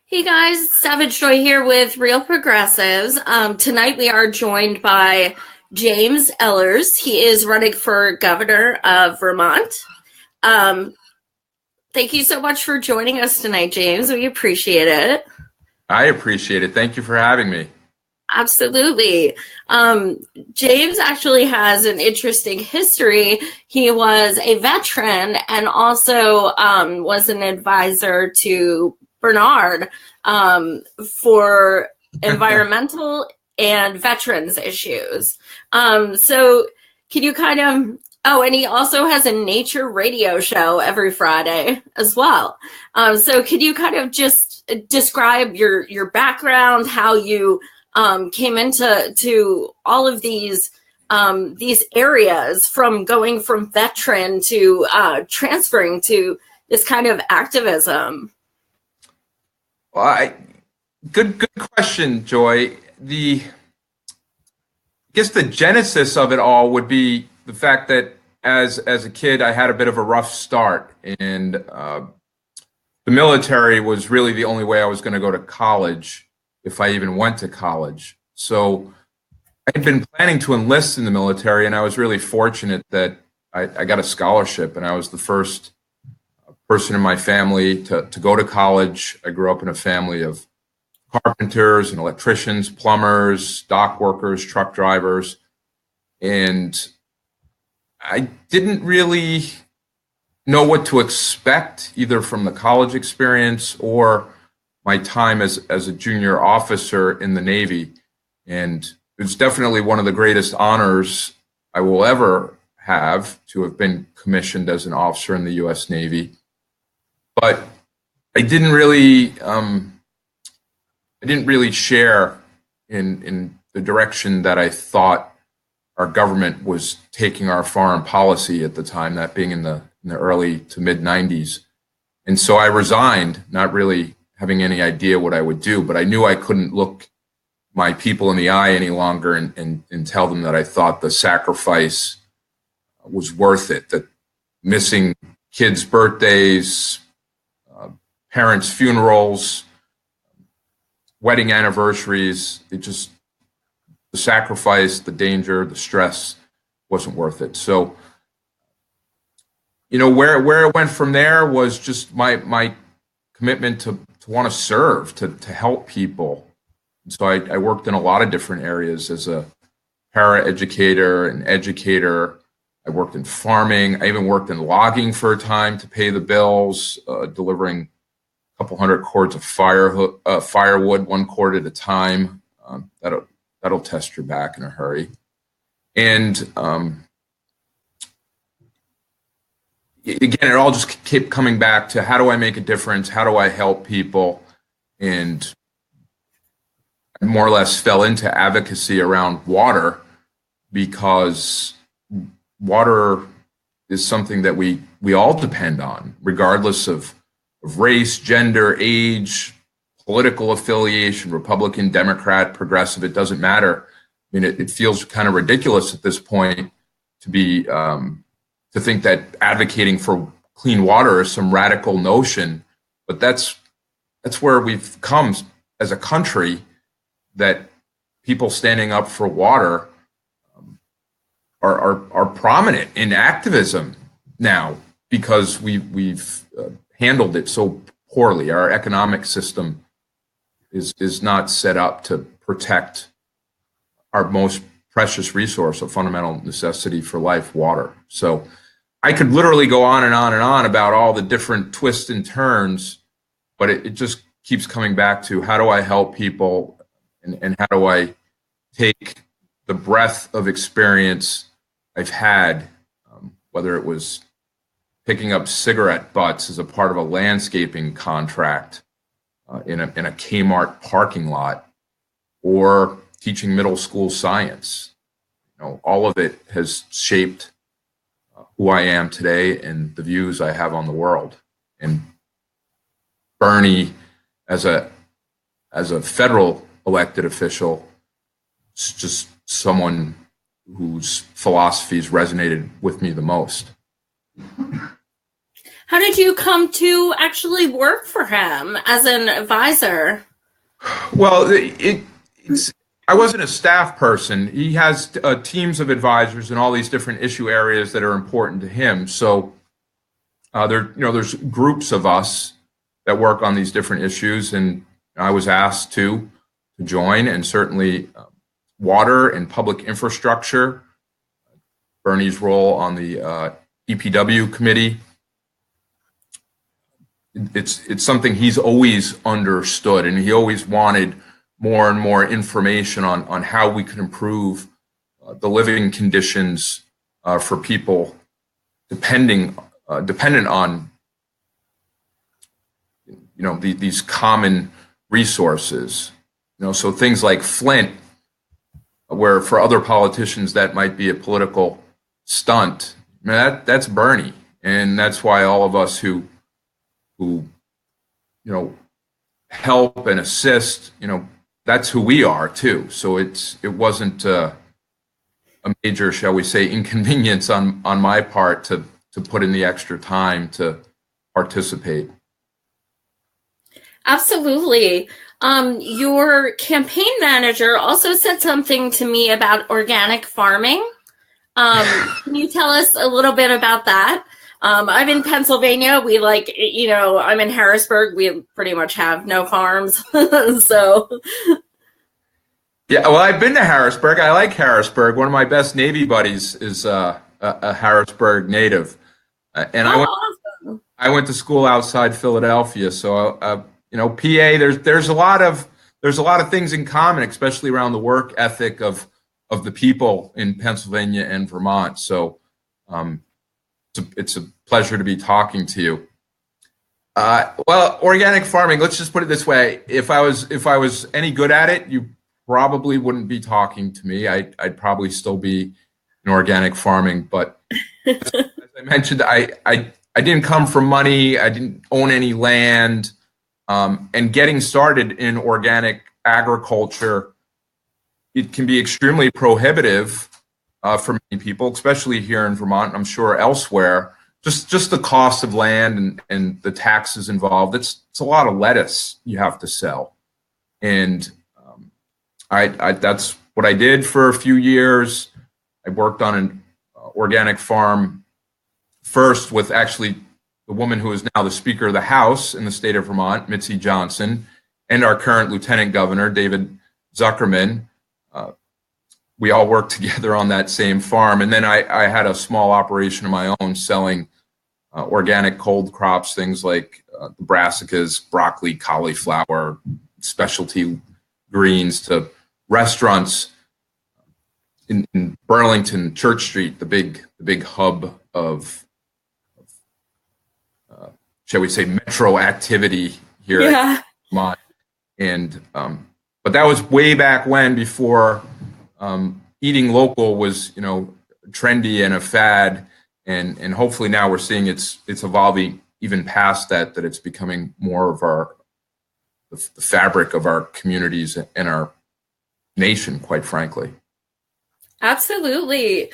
Hey guys, Savage Joy here with Real Progressives. Tonight we are joined by James Ehlers. He is running for governor of Vermont. Um, Thank you so much for joining us tonight, James. We appreciate it. I appreciate it. Thank you for having me. Absolutely. Um, James actually has an interesting history. He was a veteran and also was an advisor to Bernard for environmental and veterans issues. So can you and he also has a nature radio show every Friday as well. So could you kind of just describe your background, how you came into all of these areas, from going from veteran to transferring to this kind of activism? Well, good question, Joy. I guess the genesis of it all would be the fact that as a kid, I had a bit of a rough start, and the military was really the only way I was going to go to college, if I even went to college. So I had been planning to enlist in the military, and I was really fortunate that I got a scholarship, and I was the first person in my family to go to college. I grew up in a family of carpenters and electricians, plumbers, dock workers, truck drivers, and I didn't really know what to expect either from the college experience or my time as a junior officer in the Navy. And it's definitely one of the greatest honors I will ever have, to have been commissioned as an officer in the U.S. Navy. But I didn't really share in the direction that I thought our government was taking our foreign policy at the time, that being in the early to mid 90s. And so I resigned, not really having any idea what I would do, but I knew I couldn't look my people in the eye any longer and tell them that I thought the sacrifice was worth it, that missing kids' birthdays, parents' funerals, wedding anniversaries, the sacrifice, the danger, the stress wasn't worth it. So, where it went from there was just my commitment to want to serve, to help people. And so I worked in a lot of different areas as a para-educator, an educator. I worked in farming. I even worked in logging for a time to pay the bills, delivering a couple hundred cords of firewood, one cord at a time. That'll test your back in a hurry. And again, it all just kept coming back to, how do I make a difference? How do I help people? And I more or less fell into advocacy around water, because water is something that we all depend on, regardless of race, gender, age, political affiliation, Republican, Democrat, progressive, it doesn't matter. I mean, it feels kind of ridiculous at this point to be to think that advocating for clean water is some radical notion, but that's where we've come as a country, that people standing up for water are prominent in activism now, because we've handled it so poorly. Our economic system is not set up to protect our most precious resource, a fundamental necessity for life, water. So I could literally go on and on and on about all the different twists and turns, but it just keeps coming back to, how do I help people, and how do I take the breadth of experience I've had, whether it was picking up cigarette butts as a part of a landscaping contract in a Kmart parking lot, or teaching middle school science. All of it has shaped who I am today and the views I have on the world. And Bernie, as a federal elected official, is just someone whose philosophies resonated with me the most. How did you come to actually work for him as an advisor? Well, I wasn't a staff person. He has teams of advisors in all these different issue areas that are important to him. So there's groups of us that work on these different issues, and I was asked to join, and certainly water and public infrastructure, Bernie's role on the EPW committee. It's something he's always understood, and he always wanted more and more information on how we could improve the living conditions for people dependent on these common resources. So things like Flint, where for other politicians that might be a political stunt. I mean, that's Bernie, and that's why all of us who help and assist, that's who we are too. So it wasn't a major, shall we say, inconvenience on my part to put in the extra time to participate. Absolutely. Your campaign manager also said something to me about organic farming. Can you tell us a little bit about that? I'm in Pennsylvania. We I'm in Harrisburg. We pretty much have no farms. So. Yeah, well, I've been to Harrisburg. I like Harrisburg. One of my best Navy buddies is a Harrisburg native. And awesome. I went to school outside Philadelphia. So, PA, there's a lot of things in common, especially around the work ethic of the people in Pennsylvania and Vermont. So, it's a pleasure to be talking to you. Well, organic farming, let's just put it this way. If I was any good at it, you probably wouldn't be talking to me. I'd probably still be in organic farming. But as I mentioned, I didn't come from money. I didn't own any land. And getting started in organic agriculture, it can be extremely prohibitive for many people, especially here in Vermont, and I'm sure elsewhere. Just the cost of land and the taxes involved. It's a lot of lettuce you have to sell. And I that's what I did for a few years. I worked on an organic farm first with actually the woman who is now the Speaker of the House in the state of Vermont, Mitzi Johnson, and our current Lieutenant Governor, David Zuckerman. We all worked together on that same farm. And then I had a small operation of my own selling organic cold crops, things like the brassicas, broccoli, cauliflower, specialty greens, to restaurants in Burlington, Church Street, the big hub of shall we say, metro activity here in Vermont. And but that was way back when, before eating local was trendy and a fad, and hopefully now we're seeing it's evolving even past that it's becoming more of the fabric of our communities and our nation, quite frankly. Absolutely.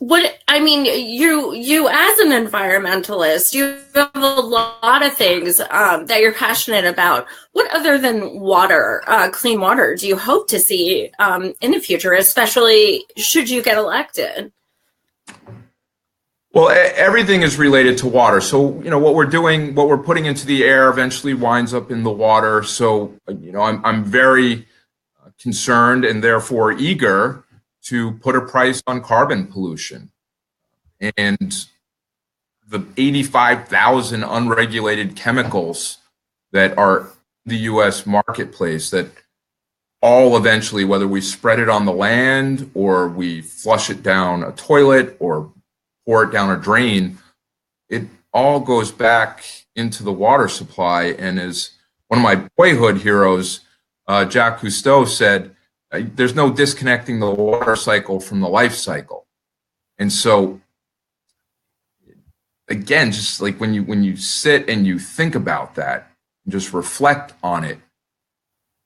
You as an environmentalist, you have a lot of things that you're passionate about. What other than water, clean water, do you hope to see in the future, especially should you get elected? Well, everything is related to water. So, what we're doing, what we're putting into the air eventually winds up in the water. So, I'm very concerned and therefore eager to put a price on carbon pollution. And the 85,000 unregulated chemicals that are in the U.S. marketplace, that all eventually, whether we spread it on the land or we flush it down a toilet or pour it down a drain, it all goes back into the water supply. And as one of my boyhood heroes, Jacques Cousteau, said, there's no disconnecting the water cycle from the life cycle. And so, again, just like when you sit and you think about that, and just reflect on it,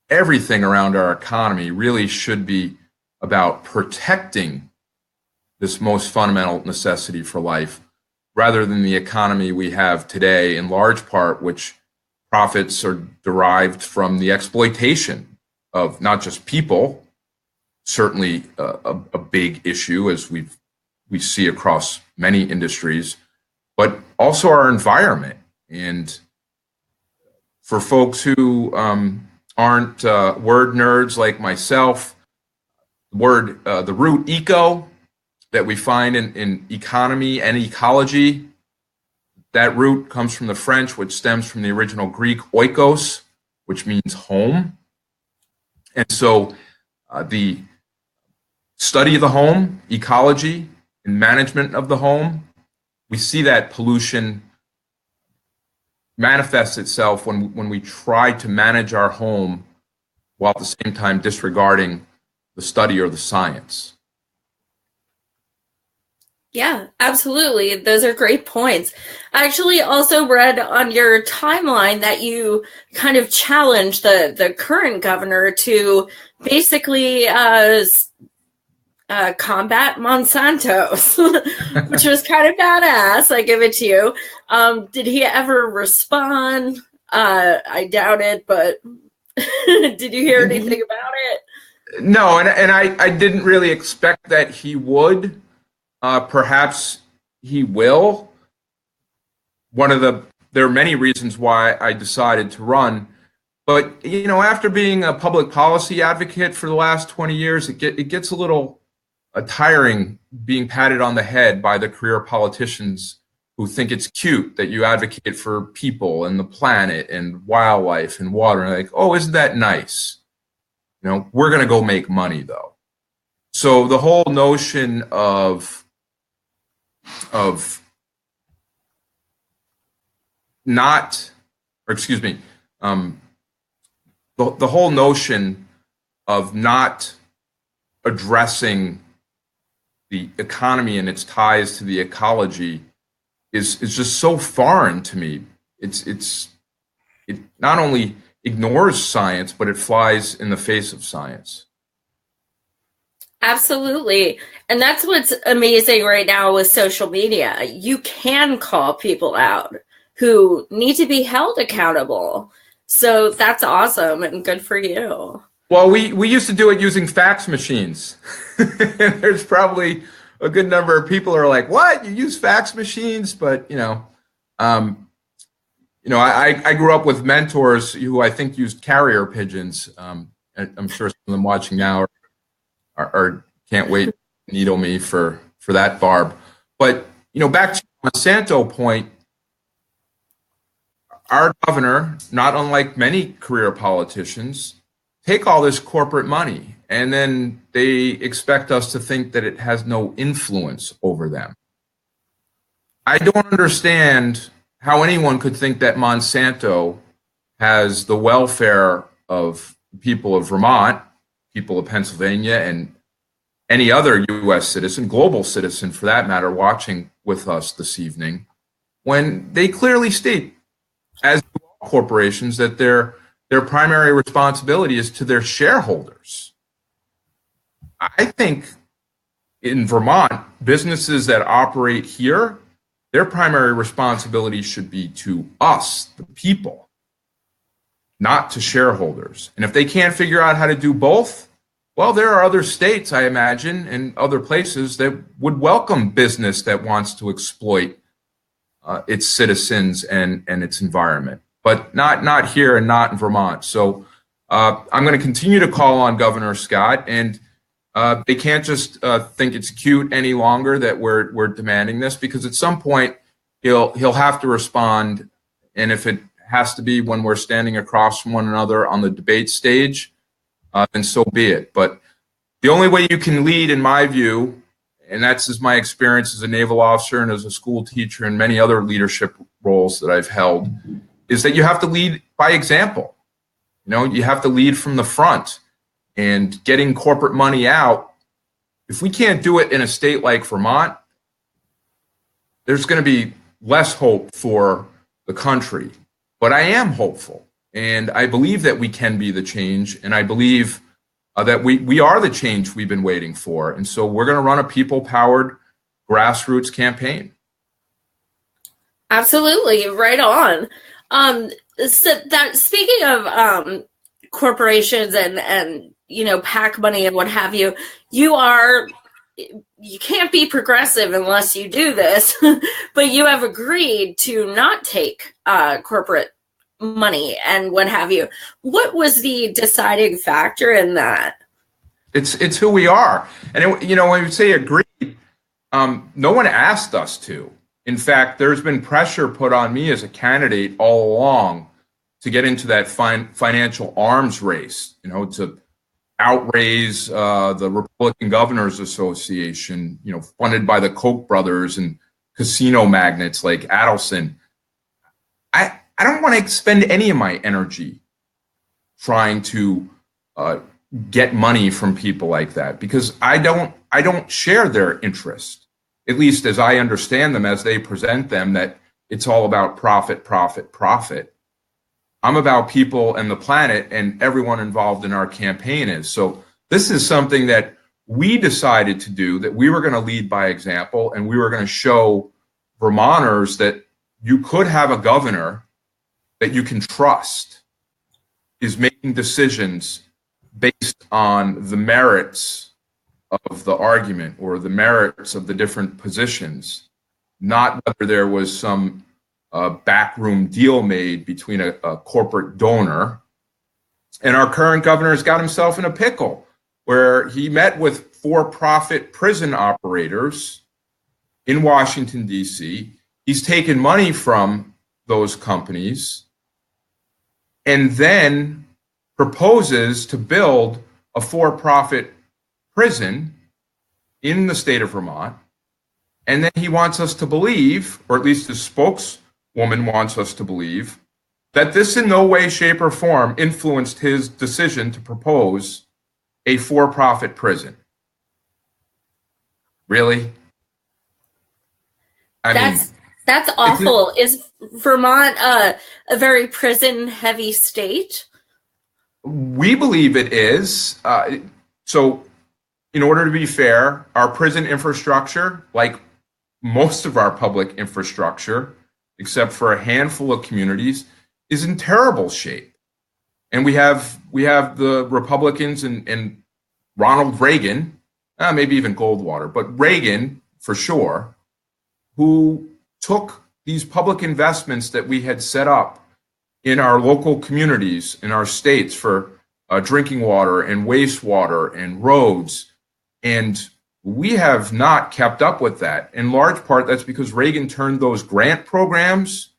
everything around our economy really should be about protecting this most fundamental necessity for life, rather than the economy we have today, in large part, which profits are derived from the exploitation of not just people, certainly a big issue as we see across many industries, but also our environment. And for folks who aren't word nerds like myself, the root eco that we find in economy and ecology, that root comes from the French, which stems from the original Greek oikos, which means home. And so the study of the home, ecology, and management of the home, we see that pollution manifests itself when we try to manage our home while at the same time disregarding the study or the science. Yeah, absolutely. Those are great points. I actually also read on your timeline that you kind of challenged the current governor to basically combat Monsanto, which was kind of badass. I give it to you. Did he ever respond? I doubt it, but did you hear anything about it? No, and I didn't really expect that he would. Perhaps he will. There are many reasons why I decided to run, but after being a public policy advocate for the last 20 years, it gets a little tiring being patted on the head by the career politicians who think it's cute that you advocate for people and the planet and wildlife and water. And like, oh, isn't that nice? We're going to go make money though. So the whole notion of not, or excuse me, the whole notion of not addressing the economy and its ties to the ecology is just so foreign to me. It not only ignores science, but it flies in the face of science. Absolutely. And that's what's amazing right now with social media. You can call people out who need to be held accountable. So that's awesome and good for you. Well, we used to do it using fax machines. There's probably a good number of people who are like, what? You use fax machines? But, I grew up with mentors who I think used carrier pigeons. I'm sure some of them watching now are can't wait to needle me for that barb. But, back to the Monsanto point, our governor, not unlike many career politicians, take all this corporate money and then they expect us to think that it has no influence over them. I don't understand how anyone could think that Monsanto has the welfare of the people of Vermont, people of Pennsylvania, and any other U.S. citizen, global citizen for that matter, watching with us this evening, when they clearly state, as do all corporations, that their primary responsibility is to their shareholders. I think in Vermont, businesses that operate here, their primary responsibility should be to us, the people, not to shareholders. And if they can't figure out how to do both, well, there are other states, I imagine, and other places that would welcome business that wants to exploit its citizens and its environment, but not here and not in Vermont. So I'm going to continue to call on Governor Scott, and they can't just think it's cute any longer that we're demanding this, because at some point he'll have to respond, and if it has to be when we're standing across from one another on the debate stage, then so be it. But the only way you can lead, in my view, and that's my experience as a naval officer and as a school teacher and many other leadership roles that I've held, is that you have to lead by example. You have to lead from the front, and getting corporate money out. If we can't do it in a state like Vermont, there's going to be less hope for the country. But I am hopeful, and I believe that we can be the change, and I believe that we are the change we've been waiting for. And so we're going to run a people-powered grassroots campaign. Absolutely, right on. So that speaking of corporations and PAC money and what have you, you can't be progressive unless you do this, but you have agreed to not take corporate money and what have you. What was the deciding factor in that? It's who we are. And when we say agreed, no one asked us to. In fact, there's been pressure put on me as a candidate all along to get into that financial arms race, to outraise the Republican Governors Association, funded by the Koch brothers and casino magnates like Adelson. I don't want to expend any of my energy trying to get money from people like that, because I don't share their interest, at least as I understand them, as they present them, that it's all about profit, profit, profit. I'm about people and the planet, and everyone involved in our campaign is. So this is something that we decided to do, that we were going to lead by example, and we were going to show Vermonters that you could have a governor that you can trust is making decisions based on the merits of the argument or the merits of the different positions, not whether there was some backroom deal made between a corporate donor. And our current governor has got himself in a pickle where he met with for-profit prison operators in Washington, D.C. He's taken money from those companies and then proposes to build a for-profit prison in the state of Vermont. And then he wants us to believe, or at least the spokeswoman wants us to believe, that this in no way, shape, or form influenced his decision to propose a for-profit prison. Really? That's awful. Is Vermont a very prison-heavy state? We believe it is. So in order to be fair, our prison infrastructure, like most of our public infrastructure, except for a handful of communities, is in terrible shape. And we have the Republicans and Ronald Reagan, maybe even Goldwater, but Reagan for sure, who took these public investments that we had set up in our local communities, in our states, for drinking water and wastewater and roads. And we have not kept up with that. In large part, that's because Reagan turned those grant programs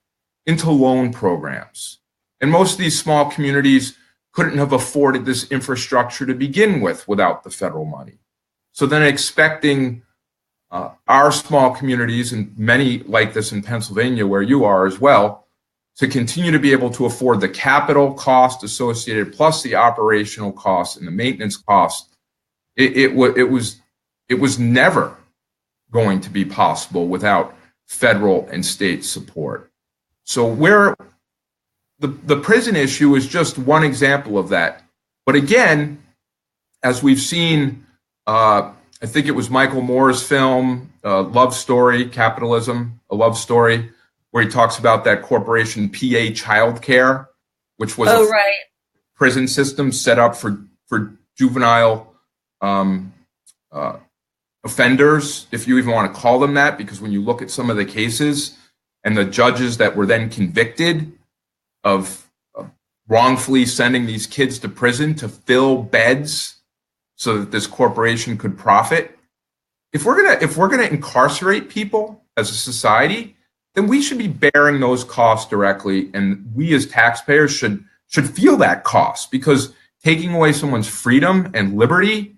into loan programs. And most of these small communities couldn't have afforded this infrastructure to begin with without the federal money. So then expecting our small communities, and many like this in Pennsylvania, where you are as well, to continue to be able to afford the capital cost associated, plus the operational costs and the maintenance costs, it was never going to be possible without federal and state support. So where the prison issue is just one example of that. But again, as we've seen, I think it was Michael Moore's film, Love Story, Capitalism, A Love Story, where he talks about that corporation PA Childcare, which was a prison system set up for juvenile offenders, if you even want to call them that, because when you look at some of the cases and the judges that were then convicted of wrongfully sending these kids to prison to fill beds so that this corporation could profit. If we're gonna incarcerate people as a society, then we should be bearing those costs directly, and we as taxpayers should feel that cost, because taking away someone's freedom and liberty,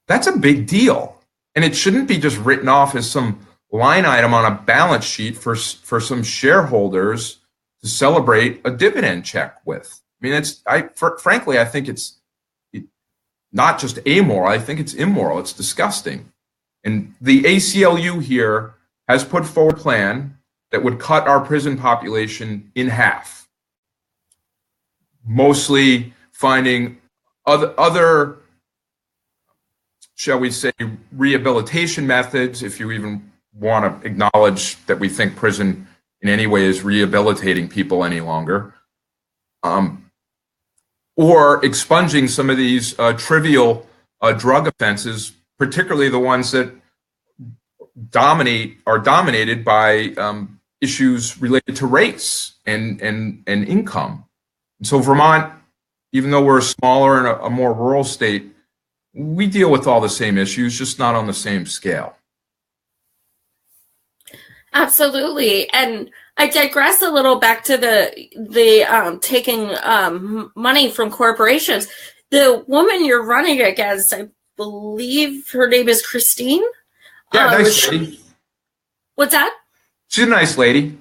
that's a big deal. And it shouldn't be just written off as some line item on a balance sheet for some shareholders to celebrate a dividend check with. I mean, frankly, I think it's not just amoral, I think it's immoral, it's disgusting. And the ACLU here has put forward a plan that would cut our prison population in half, mostly finding other, shall we say, rehabilitation methods, if you even want to acknowledge that we think prison in any way is rehabilitating people any longer, or expunging some of these trivial drug offenses, particularly the ones that are dominated by issues related to race and income. And so Vermont, even though we're a smaller and a more rural state, we deal with all the same issues, just not on the same scale. Absolutely. And I digress a little back to the taking money from corporations. The woman you're running against, I believe her name is Christine. Yeah, nice lady. What's that? She's a nice lady.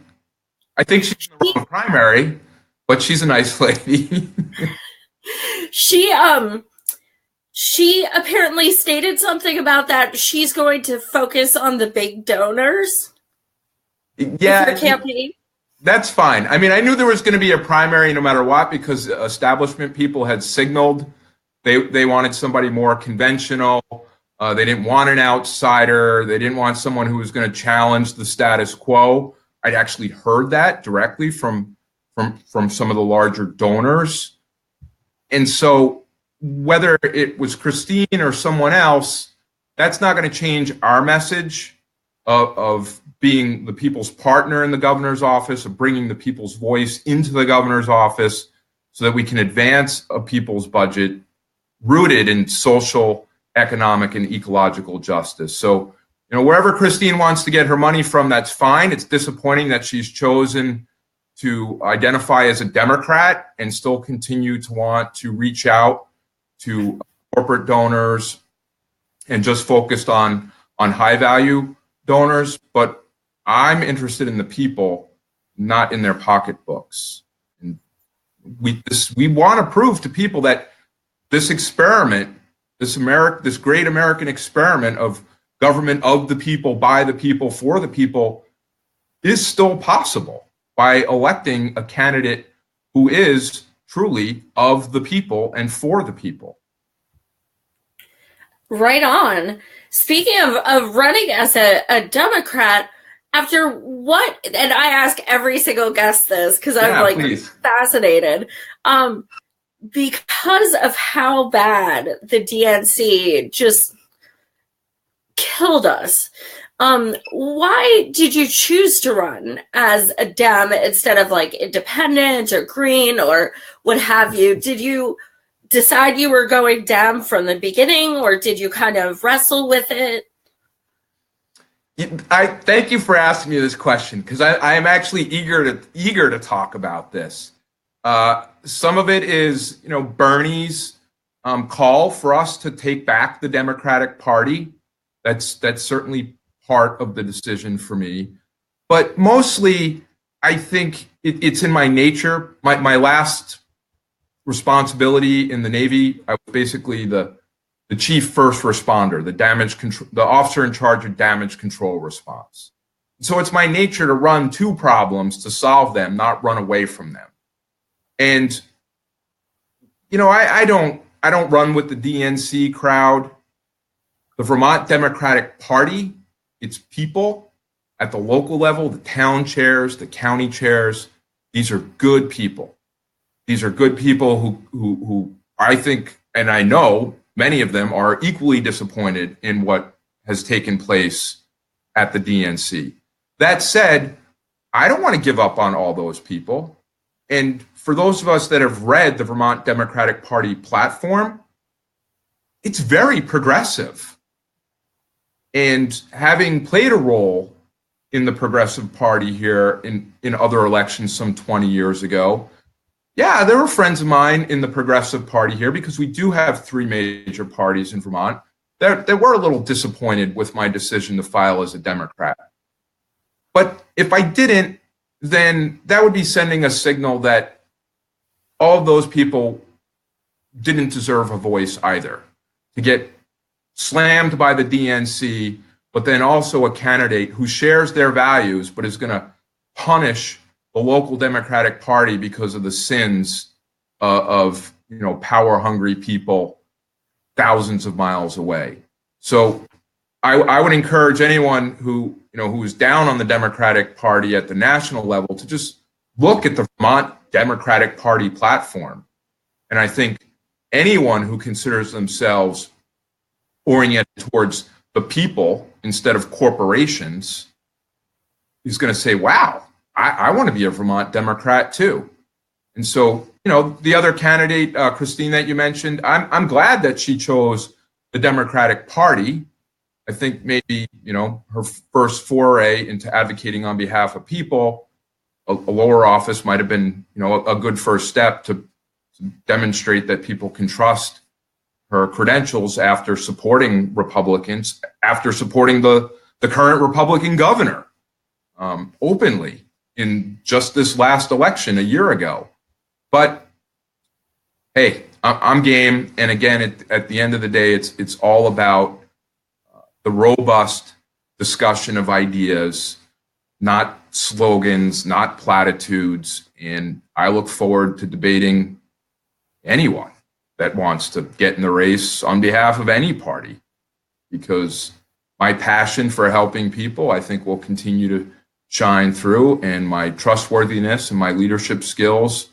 I think she's in the wrong primary, but she's a nice lady. She apparently stated something about that she's going to focus on the big donors. Yeah, campaign. That's fine. I mean, I knew there was going to be a primary no matter what, because establishment people had signaled they wanted somebody more conventional. They didn't want an outsider. They didn't want someone who was going to challenge the status quo. I'd actually heard that directly from some of the larger donors. And so whether it was Christine or someone else, that's not going to change our message of being the people's partner in the governor's office, of bringing the people's voice into the governor's office so that we can advance a people's budget rooted in social, economic, and ecological justice. So, wherever Christine wants to get her money from, that's fine. It's disappointing that she's chosen to identify as a Democrat and still continue to want to reach out to corporate donors and just focused on high value donors. But I'm interested in the people, not in their pocketbooks. And we want to prove to people that this experiment, this great American experiment of government of the people, by the people, for the people, is still possible by electing a candidate who is truly of the people and for the people. Right on. Speaking of running as a Democrat, after what, and I ask every single guest this because I'm fascinated, because of how bad the DNC just killed us. Why did you choose to run as a Dem instead of independent or green or what have you? Did you decide you were going Dem from the beginning, or did you kind of wrestle with it? I thank you for asking me this question, because I am actually eager to talk about this. Some of it is, Bernie's call for us to take back the Democratic Party. That's certainly part of the decision for me. But mostly, I think it's in my nature. My last responsibility in the Navy, I was basically the chief first responder, the officer in charge of damage control response. So it's my nature to run to problems, to solve them, not run away from them. And I don't run with the DNC crowd. The Vermont Democratic Party, its people at the local level, the town chairs, the county chairs, these are good people. These are good people who I think, and I know many of them are equally disappointed in what has taken place at the DNC. That said, I don't want to give up on all those people. And for those of us that have read the Vermont Democratic Party platform, it's very progressive. And having played a role in the Progressive Party here in other elections some 20 years ago, yeah, there were friends of mine in the Progressive Party here, because we do have three major parties in Vermont that were a little disappointed with my decision to file as a Democrat. But if I didn't, then that would be sending a signal that all of those people didn't deserve a voice either. To get slammed by the DNC, but then also a candidate who shares their values but is going to punish the local Democratic Party because of the sins of power-hungry people thousands of miles away. So I would encourage anyone who who is down on the Democratic Party at the national level, to just look at the Vermont Democratic Party platform. And I think anyone who considers themselves oriented towards the people instead of corporations is going to say, wow, I want to be a Vermont Democrat too. And so, the other candidate, Christine, that you mentioned, I'm glad that she chose the Democratic Party. I think maybe, her first foray into advocating on behalf of people, a lower office might have been, a good first step to demonstrate that people can trust her credentials after supporting Republicans, after supporting the current Republican governor openly in just this last election a year ago. But hey, I'm game. And again, at the end of the day, it's all about the robust discussion of ideas, not slogans, not platitudes. And I look forward to debating anyone that wants to get in the race on behalf of any party, because my passion for helping people, I think, will continue to shine through, and my trustworthiness and my leadership skills,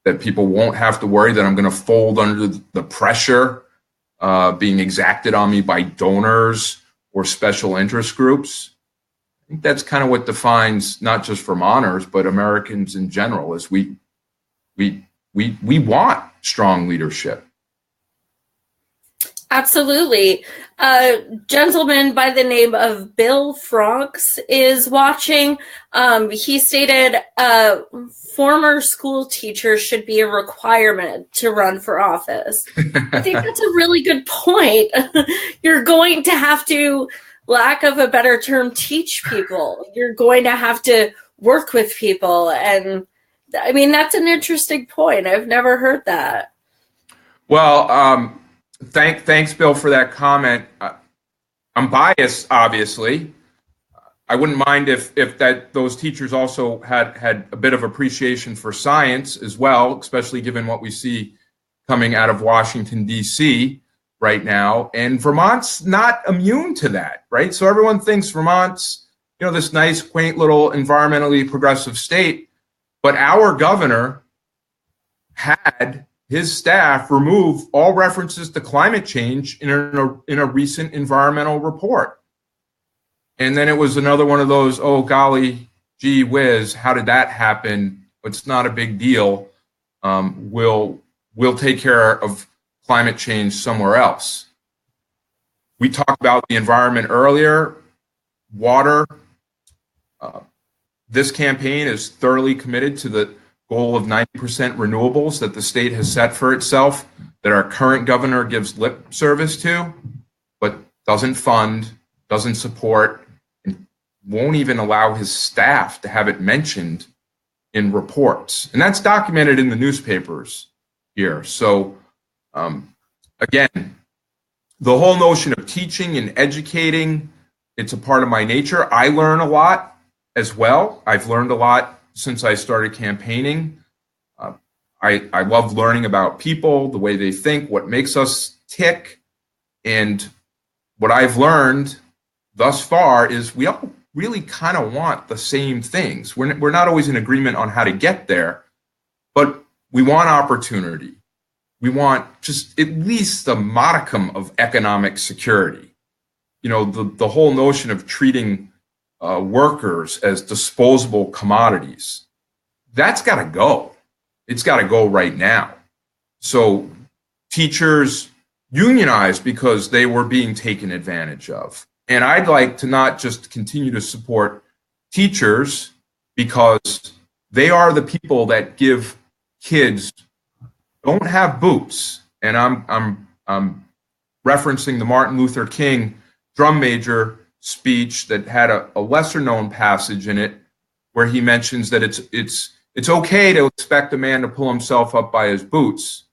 that people won't have to worry that I'm going to fold under the pressure being exacted on me by donors or special interest groups. I think that's kind of what defines not just Vermonters, but Americans in general, is we want strong leadership. Absolutely. A gentleman by the name of Bill Franks is watching. He stated former school teachers should be a requirement to run for office. I think that's a really good point. You're going to have to, lack of a better term, teach people. You're going to have to work with people. And I mean, that's an interesting point. I've never heard that. Well, thanks, Bill, for that comment. I'm biased, obviously. I wouldn't mind if those teachers also had a bit of appreciation for science as well, especially given what we see coming out of Washington, D.C. right now. And Vermont's not immune to that, right? So everyone thinks Vermont's, this nice, quaint little environmentally progressive state, but our governor had his staff remove all references to climate change in a recent environmental report. And then it was another one of those, oh, golly, gee whiz, how did that happen? It's not a big deal. We'll take care of climate change somewhere else. We talked about the environment earlier, water. This campaign is thoroughly committed to the goal of 90% renewables that the state has set for itself, that our current governor gives lip service to, but doesn't fund, doesn't support, and won't even allow his staff to have it mentioned in reports. And that's documented in the newspapers here. So again, the whole notion of teaching and educating, it's a part of my nature. I learn a lot as well. I've learned a lot since I started campaigning. I love learning about people, the way they think, what makes us tick. And what I've learned thus far is we all really kind of want the same things. We're not always in agreement on how to get there, but we want opportunity. We want just at least a modicum of economic security. The whole notion of treating workers as disposable commodities, that's got to go. It's got to go right now. So teachers unionized because they were being taken advantage of. And I'd like to not just continue to support teachers because they are the people that give kids don't have boots. And I'm referencing the Martin Luther King drum major speech that had a lesser known passage in it where he mentions that it's okay to expect a man to pull himself up by his boots,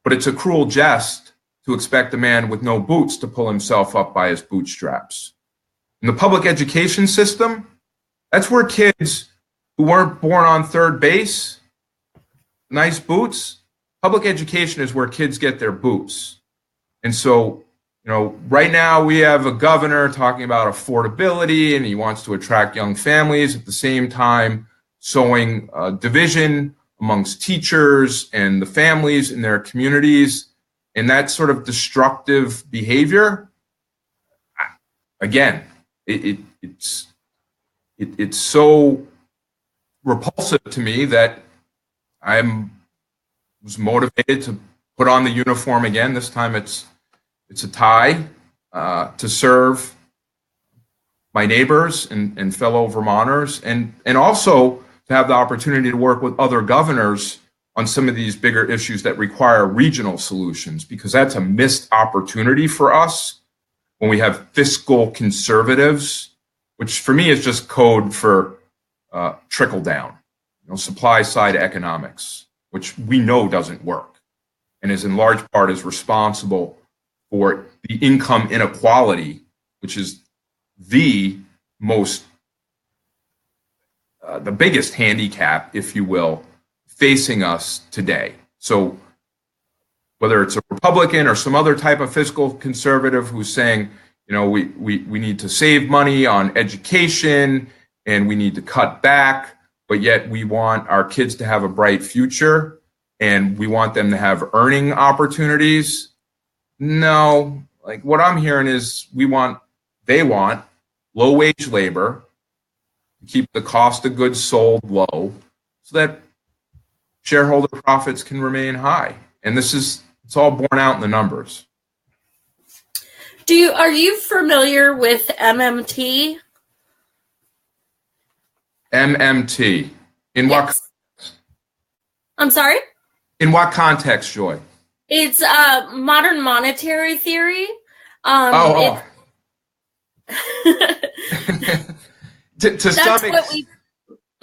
but it's a cruel jest to expect a man with no boots to pull himself up by his bootstraps. In the public education system, that's where kids who weren't born on third base, nice boots, public education is where kids get their boots. And so, right now we have a governor talking about affordability, and he wants to attract young families, at the same time sowing division amongst teachers and the families in their communities. And that sort of destructive behavior, again, it's so repulsive to me that I was motivated to put on the uniform again. This time it's a tie, to serve my neighbors and fellow Vermonters, and also to have the opportunity to work with other governors on some of these bigger issues that require regional solutions, because that's a missed opportunity for us when we have fiscal conservatives, which for me is just code for trickle down, supply side economics, which we know doesn't work and is in large part is responsible for the income inequality, which is the biggest handicap, if you will, facing us today. So whether it's a Republican or some other type of fiscal conservative who's saying, we need to save money on education and we need to cut back, but yet we want our kids to have a bright future and we want them to have earning opportunities. No, like what I'm hearing is they want low wage labor, keep the cost of goods sold low so that shareholder profits can remain high. And it's all borne out in the numbers. Are you familiar with MMT? MMT. In what context? I'm sorry? In what context, Joy? It's modern monetary theory. To That's some what we.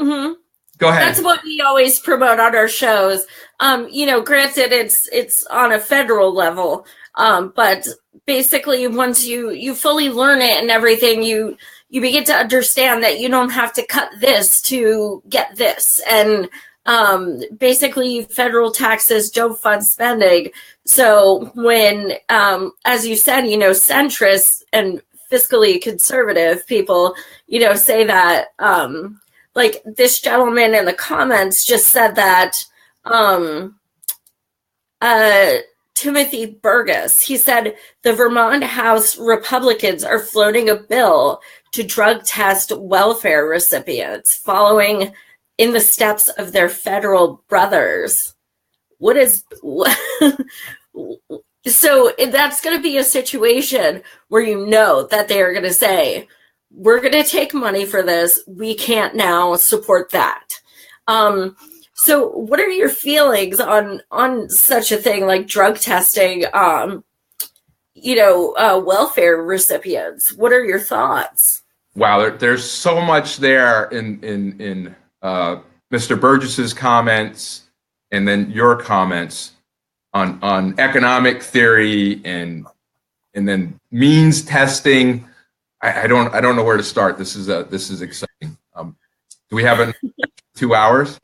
Mm-hmm. Go ahead. That's what we always promote on our shows. Granted, it's on a federal level, but basically, once you fully learn it and everything, you begin to understand that you don't have to cut this to get this, and basically, federal taxes don't fund spending. So when, as you said, centrists and fiscally conservative people, say that. Like this gentleman in the comments just said that Timothy Burgess, he said the Vermont House Republicans are floating a bill to drug test welfare recipients following in the steps of their federal brothers. So that's going to be a situation where that they are going to say, we're going to take money for this. We can't now support that. So what are your feelings on such a thing like drug testing, welfare recipients? What are your thoughts? Wow, there's so much there in Mr. Burgess's comments and then your comments on economic theory and then means testing. I don't know where to start. This is exciting. Do we have 2 hours?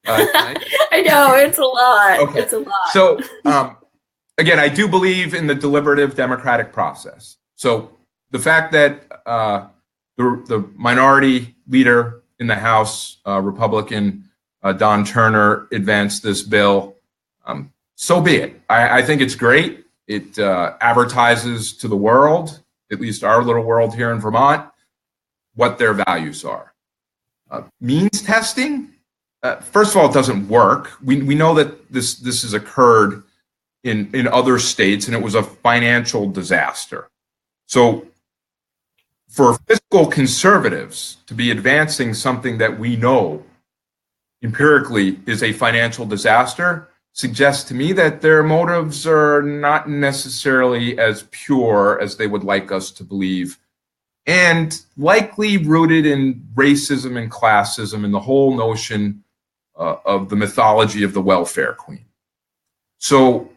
I know it's a lot. Okay. It's a lot. So again, I do believe in the deliberative democratic process. So the fact that the minority leader in the House, Republican Don Turner, advanced this bill, so be it. I think it's great. It advertises to the world, at least our little world here in Vermont, what their values are. Means testing, first of all, it doesn't work. We know that this has occurred in other states, and it was a financial disaster. So for fiscal conservatives to be advancing something that we know empirically is a financial disaster suggests to me that their motives are not necessarily as pure as they would like us to believe, and likely rooted in racism and classism and the whole notion of the mythology of the welfare queen. So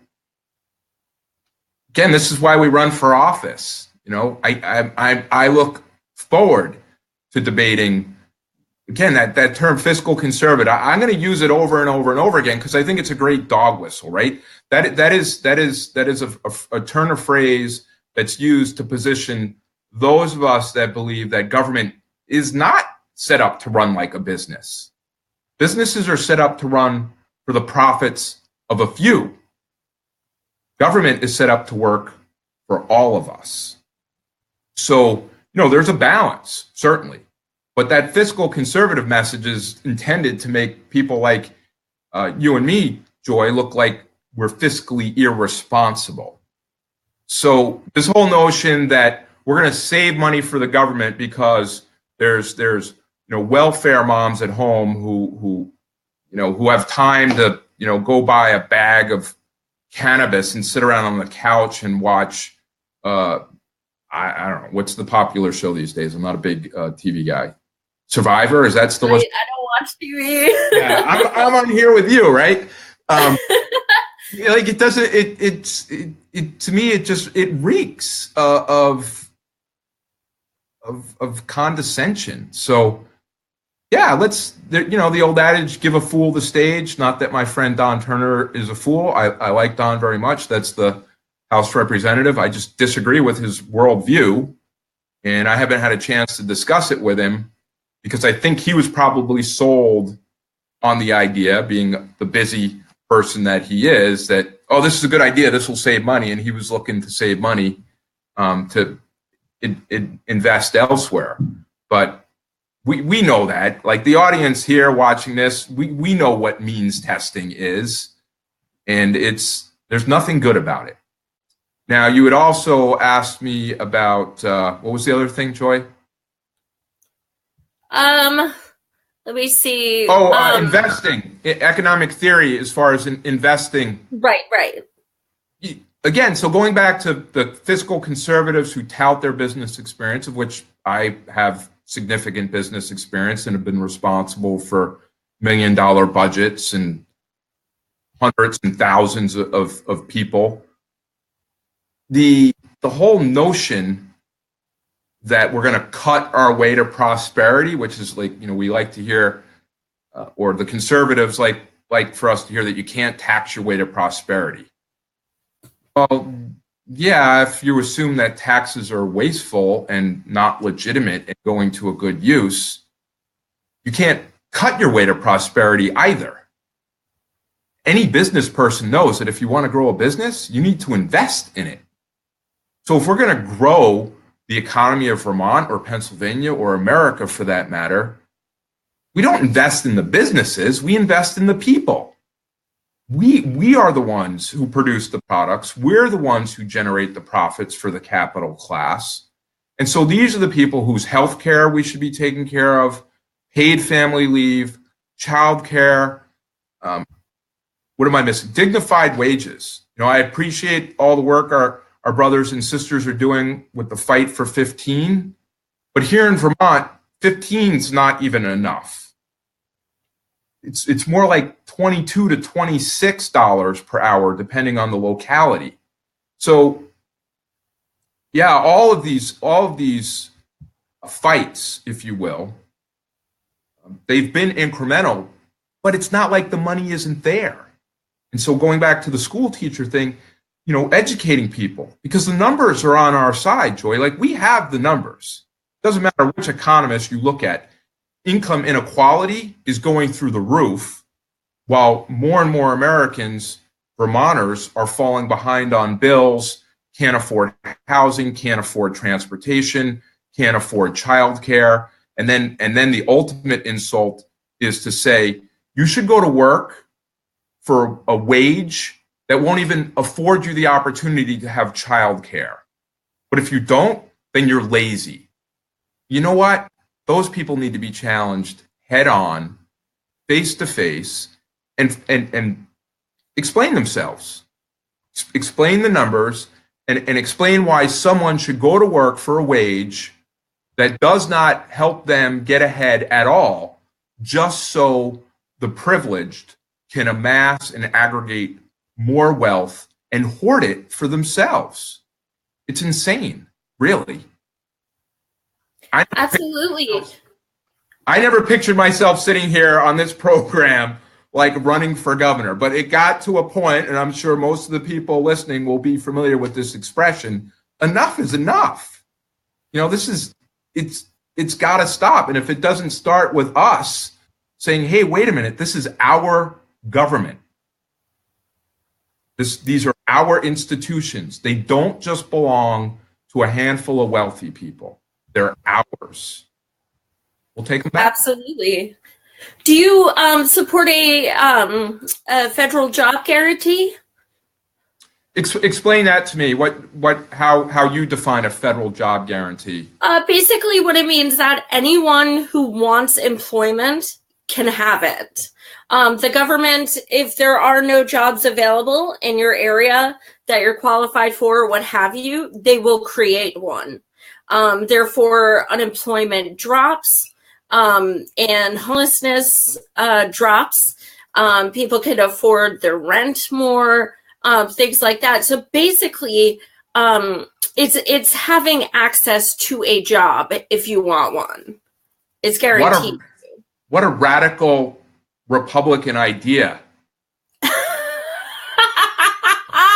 again, this is why we run for office. I look forward to debating. Again, that term fiscal conservative, I'm going to use it over and over and over again because I think it's a great dog whistle, right? That is a turn of phrase that's used to position those of us that believe that government is not set up to run like a business. Businesses are set up to run for the profits of a few. Government is set up to work for all of us. So, there's a balance, certainly. But that fiscal conservative message is intended to make people like you and me, Joy, look like we're fiscally irresponsible. So this whole notion that we're going to save money for the government because there's welfare moms at home who have time to go buy a bag of cannabis and sit around on the couch and watch I don't know what's the popular show these days. I'm not a big TV guy. Survivor, is that still? I don't watch TV. Yeah, I'm on here with you, right? Like it doesn't. It to me it reeks of condescension. So yeah, the old adage, give a fool the stage. Not that my friend Don Turner is a fool. I like Don very much. That's the House representative. I just disagree with his worldview, and I haven't had a chance to discuss it with him because I think he was probably sold on the idea, being the busy person that he is, that, oh, this is a good idea, this will save money, and he was looking to save money to invest elsewhere. But we know that, like the audience here watching this, we know what means testing is, and there's nothing good about it. Now, you had also asked me about, what was the other thing, Joy? Let me see. Investing, economic theory as far as investing. Right. Again, so going back to the fiscal conservatives who tout their business experience, of which I have significant business experience and have been responsible for $1 million budgets and hundreds and thousands of people. The whole notion that we're going to cut our way to prosperity, which is like, we like to hear, or the conservatives like for us to hear that you can't tax your way to prosperity. Well, yeah, if you assume that taxes are wasteful and not legitimate and going to a good use, you can't cut your way to prosperity either. Any business person knows that if you want to grow a business, you need to invest in it. So if we're going to grow the economy of Vermont or Pennsylvania or America for that matter, we don't invest in the businesses, we invest in the people. We are the ones who produce the products. We're the ones who generate the profits for the capital class. And so these are the people whose health care we should be taking care of, paid family leave, child care. What am I missing? Dignified wages. I appreciate all the work our brothers and sisters are doing with the fight for 15. But here in Vermont, 15 is not even enough. It's more like $22 to $26 per hour, depending on the locality. So, yeah, all of these fights, if you will, they've been incremental, but it's not like the money isn't there. And so going back to the school teacher thing, educating people, because the numbers are on our side, Joy. Like, we have the numbers. Doesn't matter which economist you look at. Income inequality is going through the roof, while more and more Americans, Vermonters, are falling behind on bills, can't afford housing, can't afford transportation, can't afford childcare. And then the ultimate insult is to say, you should go to work for a wage that won't even afford you the opportunity to have childcare. But if you don't, then you're lazy. You know what? Those people need to be challenged head on, face to face, and explain themselves. Explain the numbers and explain why someone should go to work for a wage that does not help them get ahead at all, just so the privileged can amass and aggregate more wealth and hoard it for themselves. It's insane, really. Absolutely. I never pictured myself sitting here on this program like running for governor, but it got to a point, and I'm sure most of the people listening will be familiar with this expression, enough is enough. It's got to stop. And if it doesn't start with us saying, hey, wait a minute, this is our government. These are our institutions. They don't just belong to a handful of wealthy people. They're ours. We'll take them back. Absolutely. Do you support a federal job guarantee? Explain that to me. How you define a federal job guarantee? Basically, what it means is that anyone who wants employment can have it. The government, if there are no jobs available in your area that you're qualified for, what have you, they will create one. Therefore, unemployment drops, and homelessness drops. People can afford their rent more, things like that. So basically, it's having access to a job if you want one. It's guaranteed. What a radical Republican idea.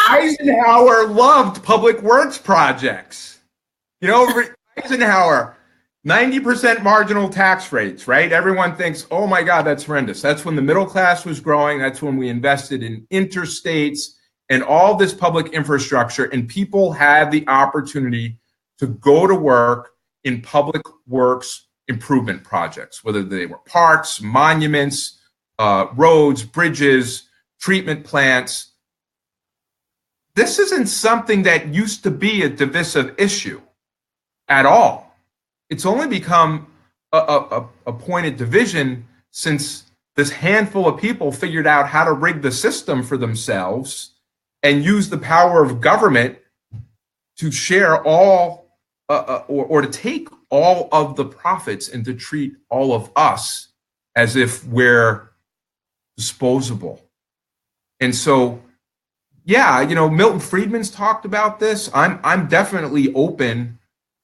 Eisenhower loved public works projects. Eisenhower, 90% marginal tax rates, right? Everyone thinks, oh my God, that's horrendous. That's when the middle class was growing. That's when we invested in interstates and all this public infrastructure, and people had the opportunity to go to work in public works improvement projects, whether they were parks, monuments, roads, bridges, treatment plants. This isn't something that used to be a divisive issue at all. It's only become a point of division since this handful of people figured out how to rig the system for themselves and use the power of government to share all or to take all of the profits and to treat all of us as if we're disposable. And so, yeah, Milton Friedman's talked about this. I'm definitely open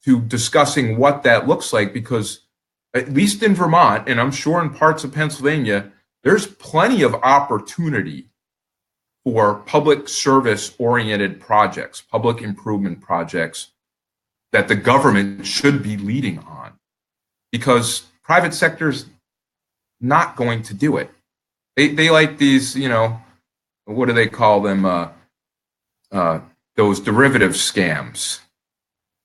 to discussing what that looks like, because at least in Vermont, and I'm sure in parts of Pennsylvania, there's plenty of opportunity for public service oriented projects, public improvement projects that the government should be leading on, because private sector's not going to do it. They like these, what do they call them? Those derivative scams,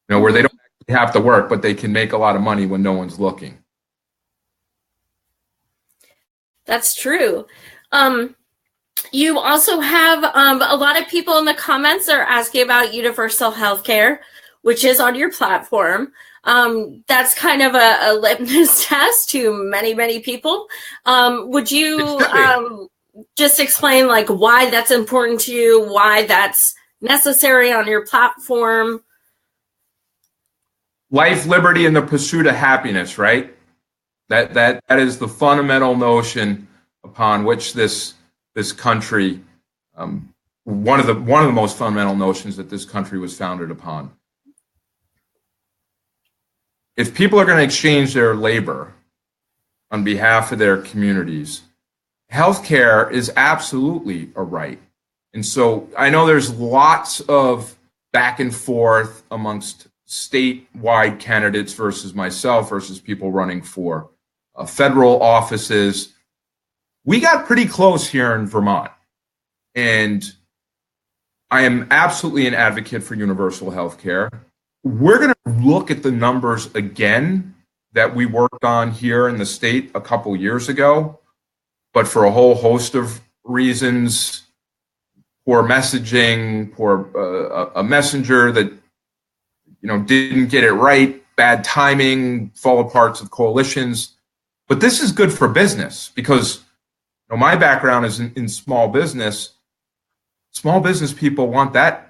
where they don't actually have to work, but they can make a lot of money when no one's looking. That's true. You also have a lot of people in the comments are asking about universal health care, which is on your platform. That's kind of a litmus test to many, many people. Would you just explain why that's important to you, why that's necessary on your platform? Life, liberty, and the pursuit of happiness, right? That is the fundamental notion upon which this country, one of the most fundamental notions that this country was founded upon. If people are going to exchange their labor on behalf of their communities, healthcare is absolutely a right. And so I know there's lots of back and forth amongst statewide candidates versus myself versus people running for federal offices. We got pretty close here in Vermont, and I am absolutely an advocate for universal health care. We're going to look at the numbers again that we worked on here in the state a couple years ago, but for a whole host of reasons, poor messaging, a messenger that didn't get it right, bad timing, fall apart of coalitions. But this is good for business, because my background is in small business. Small business people want that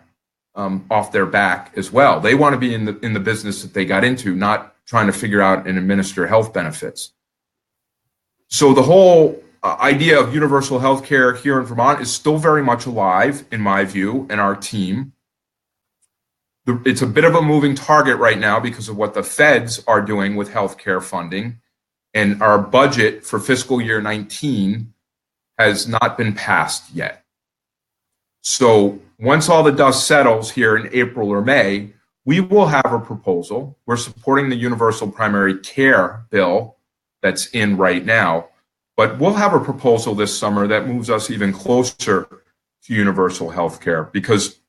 off their back as well. They want to be in the business that they got into, not trying to figure out and administer health benefits. So the whole idea of universal health care here in Vermont is still very much alive, in my view, and our team. It's a bit of a moving target right now because of what the feds are doing with healthcare funding, and our budget for fiscal year 19 has not been passed yet. So once all the dust settles here in April or May, we will have a proposal. We're supporting the universal primary care bill that's in right now, but we'll have a proposal this summer that moves us even closer to universal health care, because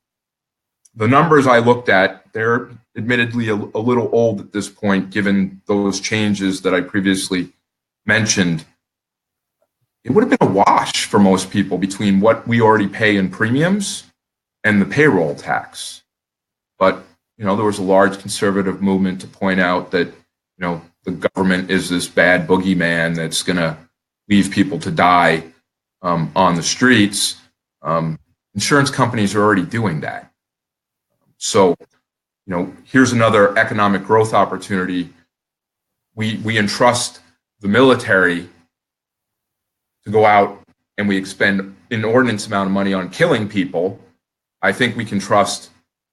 the numbers I looked at, they're admittedly a little old at this point, given those changes that I previously mentioned. It would have been a wash for most people between what we already pay in premiums and the payroll tax. But, there was a large conservative movement to point out that, the government is this bad boogeyman that's going to leave people to die on the streets. Insurance companies are already doing that. So, here's another economic growth opportunity. We entrust the military to go out and we expend an inordinate amount of money on killing people. I think we can trust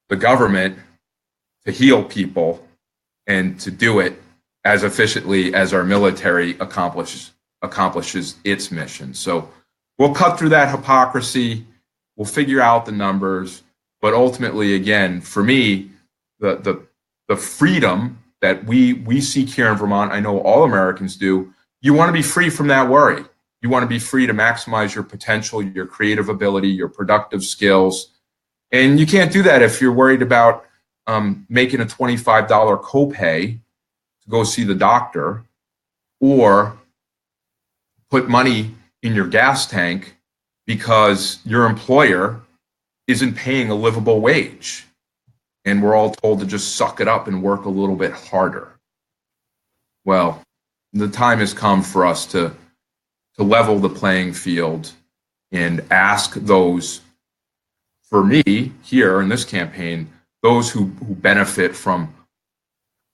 the government to heal people and to do it as efficiently as our military accomplishes its mission. So we'll cut through that hypocrisy. We'll figure out the numbers. But ultimately, again, for me, the freedom that we seek here in Vermont, I know all Americans do, you want to be free from that worry. You want to be free to maximize your potential, your creative ability, your productive skills. And you can't do that if you're worried about making a $25 copay to go see the doctor, or put money in your gas tank because your employer isn't paying a livable wage. And we're all told to just suck it up and work a little bit harder. Well, the time has come for us to level the playing field and ask those, for me here in this campaign, those who benefit from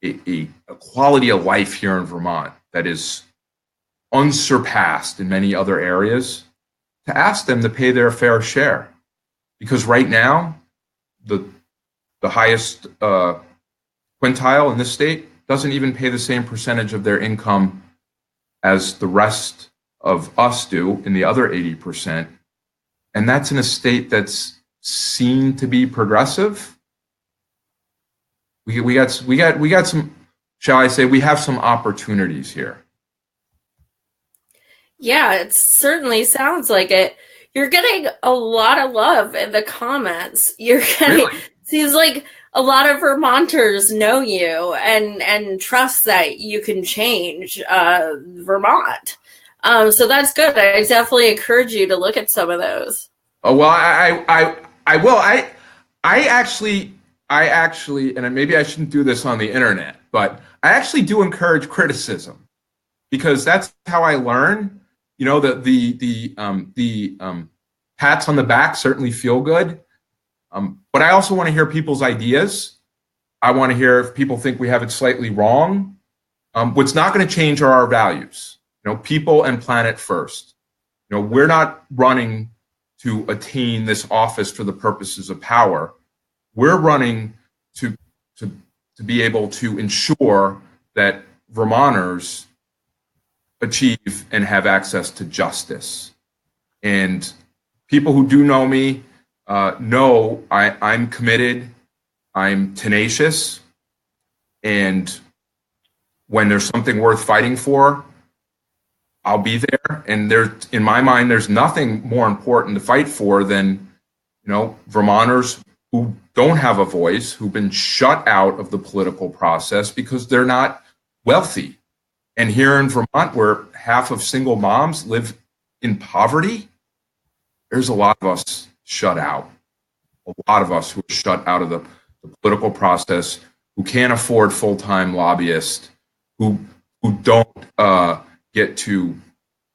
a quality of life here in Vermont that is unsurpassed in many other areas, to ask them to pay their fair share. Because right now, the highest quintile in this state doesn't even pay the same percentage of their income as the rest of us do in the other 80%. And that's in a state that's seen to be progressive. We got some, shall I say, we have some opportunities here. Yeah, it certainly sounds like it. You're getting a lot of love in the comments. Really? Seems like a lot of Vermonters know you and trust that you can change Vermont. So that's good. I definitely encourage you to look at some of those. Oh, well, I will. I actually, and maybe I shouldn't do this on the internet, but I actually do encourage criticism, because that's how I learn. The pats on the back certainly feel good, but I also want to hear people's ideas. I want to hear if people think we have it slightly wrong. What's not going to change are our values. People and planet first. We're not running to attain this office for the purposes of power. We're running to be able to ensure that Vermonters achieve and have access to justice. And people who do know me know I'm committed, I'm tenacious, and when there's something worth fighting for, I'll be there. And in my mind, there's nothing more important to fight for than, Vermonters who don't have a voice, who've been shut out of the political process because they're not wealthy. And here in Vermont, where half of single moms live in poverty, there's a lot of us shut out. A lot of us who are shut out of the political process, who can't afford full-time lobbyists, who don't get to